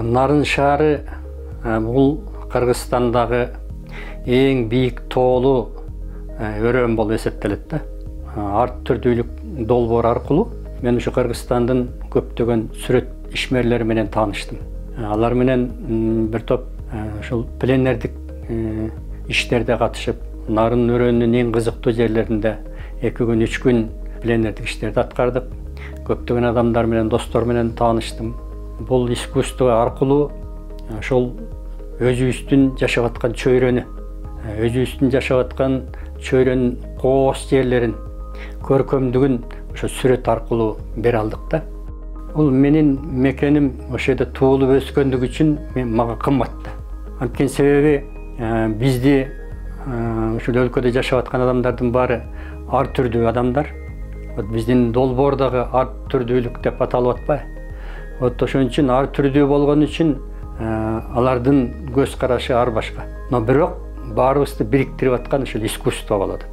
Нарын шаары бул Кыргызстандагы эң бийик тоолуу өрөөн болуп эсептелет да. Арт түрдүүлүк долбоор аркылуу мен ушу Кыргызстандын көптөгөн сүрөт ишмерлери менен тааныштым. Алар менен бир топ ушул пленердик иштерде катышып, нарын өрөөнүнүн эң кызыктуу жерлеринде 2 күн 3 күн пленердик иштерди аткардык. Көптөгөн адамдар менен, достор менен тааныштым. Бул искусство аркылуу ошол өзүбүздүн жашап аткан чөйрөнү, өзүбүздүн жашап аткан чөйрөнүн коос жерлерин, көркөмдүгүн ошо сүрөт аркылуу бере алдык да. Бул менин мекеним ошо жерде туулуп өскөндүгү үчүн мага кымбат да. Анткени себеби бизди ушул өлкөдө жашап аткан адамдардын баары ар түрдүү адамдар. Биздин долбоор дагы ар түрдүүлүк деп аталып атпайбы? Ошон үчүн ар түрдүү болгон үчүн алардын көз карашы ар башка. Но бирок баарыбызды бириктирип аткан ушул искусство болот.